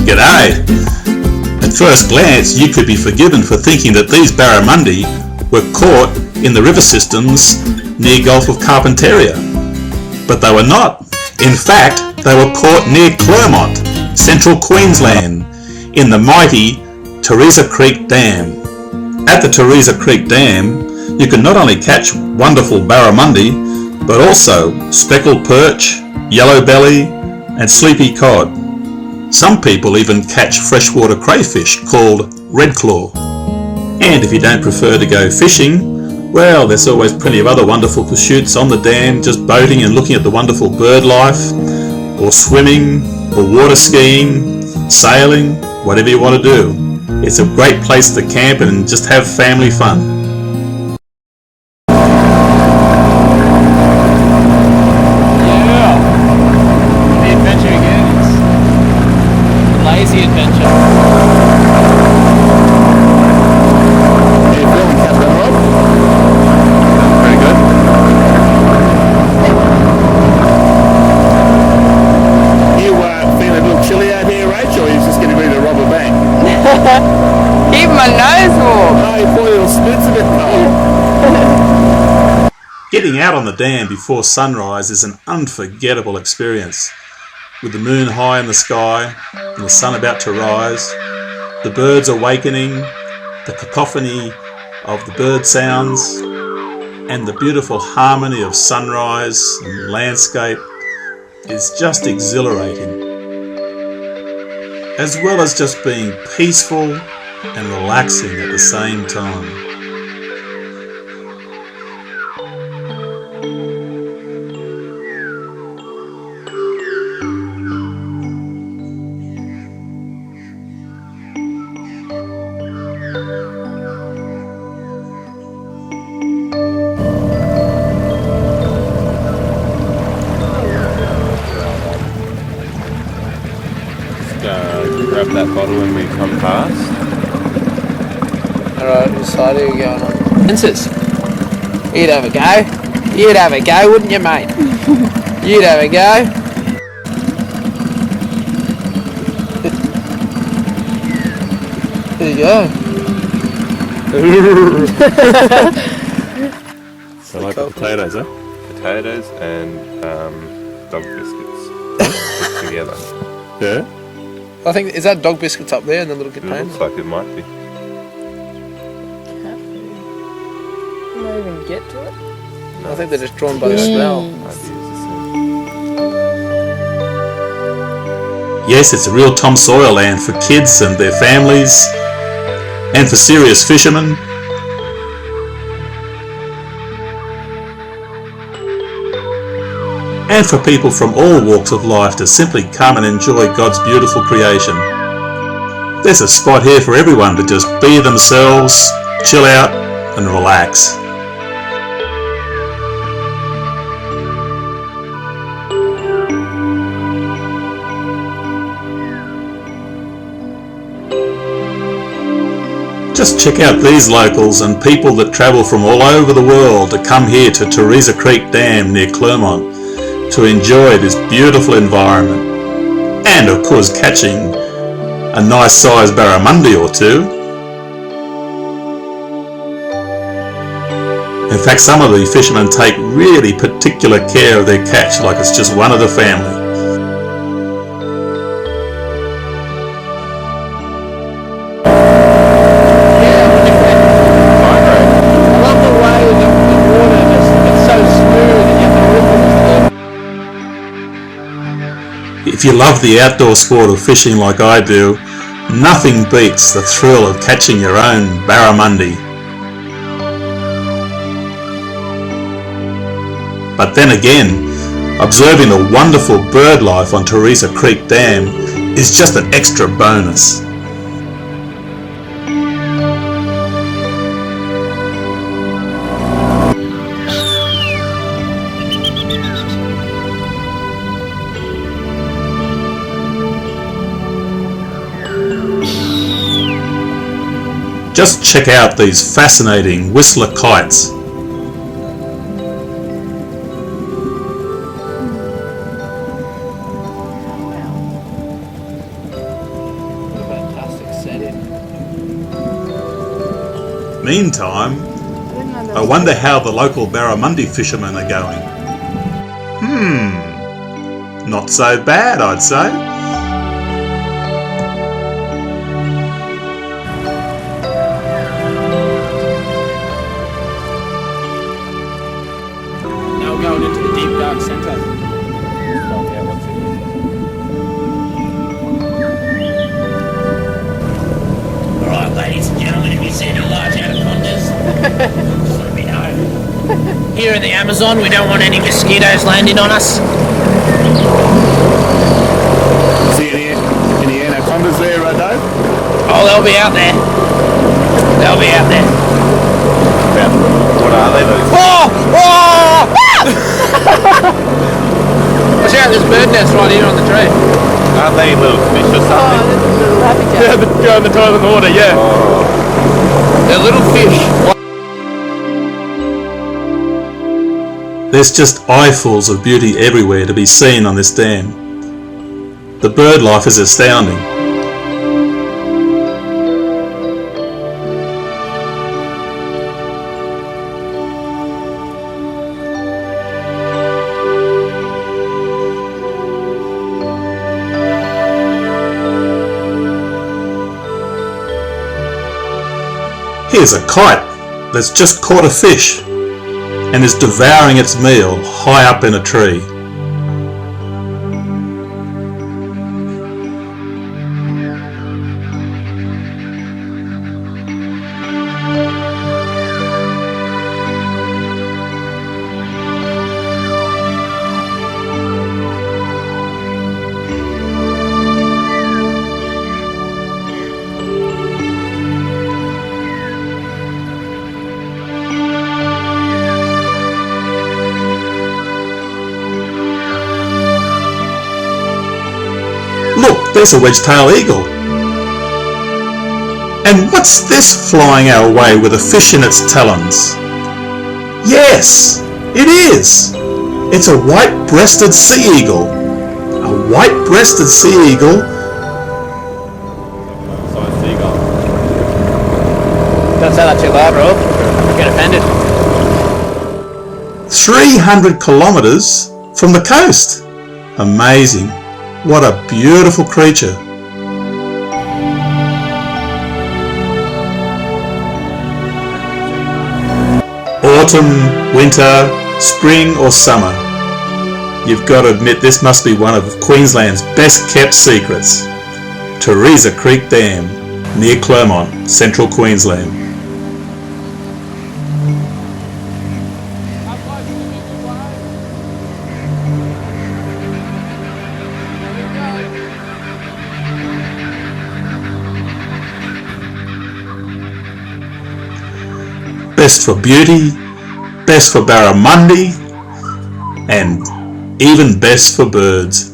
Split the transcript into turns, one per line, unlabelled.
G'day! At first glance, you could be forgiven for thinking that these barramundi were caught in the river systems near Gulf of Carpentaria. But they were not. In fact, they were caught near Clermont, central Queensland, in the mighty Theresa Creek Dam. At the Theresa Creek Dam, you can not only catch wonderful barramundi, but also speckled perch, yellow belly, and sleepy cod. Some people even catch freshwater crayfish called red claw. And if you don't prefer to go fishing, well, there's always plenty of other wonderful pursuits on the dam, just boating and looking at the wonderful bird life, or swimming, or water skiing, sailing, whatever you want to do. It's a great place to camp and just have family fun.
Lazy adventure.
How you feeling, Captain Rob? Pretty good. You feeling a little chilly out here, Rach, or are you just getting ready to rob a bank?
Keep my nose warm.
Oh, your poor little snit's a bit cold.
Getting out on the dam before sunrise is an unforgettable experience. With the moon high in the sky and the sun about to rise, the birds awakening, the cacophony of the bird sounds, and the beautiful harmony of sunrise and landscape is just exhilarating, as well as just being peaceful and relaxing at the same time.
Grab that bottle when we come past.
Alright, which side are you going on? Princess, you'd have a go. You'd have a go, wouldn't you, mate? You'd have a go. There you go.
So like the potatoes, eh? Potatoes and dog biscuits put together. Yeah?
I think, is that dog biscuits up there in the little
It
container?
looks like it might be.
Can I even get to it?
I think they're just drawn by the smell.
Might be as the same.
Yes, it's a real Tom Sawyer land for kids and their families, and for serious fishermen. And for people from all walks of life to simply come and enjoy God's beautiful creation. There's a spot here for everyone to just be themselves, chill out and relax. Just check out these locals and people that travel from all over the world to come here to Theresa Creek Dam near Clermont to enjoy this beautiful environment, and of course catching a nice sized barramundi or two. In fact, some of the fishermen take really particular care of their catch, like it's just one of the family. If you love the outdoor sport of fishing like I do, nothing beats the thrill of catching your own barramundi. But then again, observing the wonderful bird life on Theresa Creek Dam is just an extra bonus. Just check out these fascinating whistler kites. meantime, I wonder how the local Barramundi fishermen are going. Not so bad, I'd say.
Now we're going into the deep dark centre.
Alright, ladies and gentlemen, have you seen a large anacondas? Just let me know. Here in the Amazon, we don't want any mosquitoes landing on us.
See any anacondas there, Dave?
Oh, they'll be out there. They'll be out there.
What are they, those?
Oh! Watch out, there's a bird nest right here on the tree.
Aren't they little fish or
Oh,
something?
this is a little happy
Yeah,
cat.
they go in the toilet water, yeah. They're little fish.
There's just eyefuls of beauty everywhere to be seen on this dam. The bird life is astounding. Here's a kite that's just caught a fish and is devouring its meal high up in a tree. Look, there's a wedge-tailed eagle. And what's this flying our way with a fish in its talons? Yes, it is. It's a white-breasted sea eagle. A white-breasted sea eagle.
Size seagull.
Don't say that too loud, Rob. I'll get offended.
300 kilometres from the coast. Amazing. What a beautiful creature. Autumn, winter, spring or summer. You've got to admit this must be one of Queensland's best kept secrets. Theresa Creek Dam, near Clermont, central Queensland. Best for beauty, best for barramundi, and even best for birds.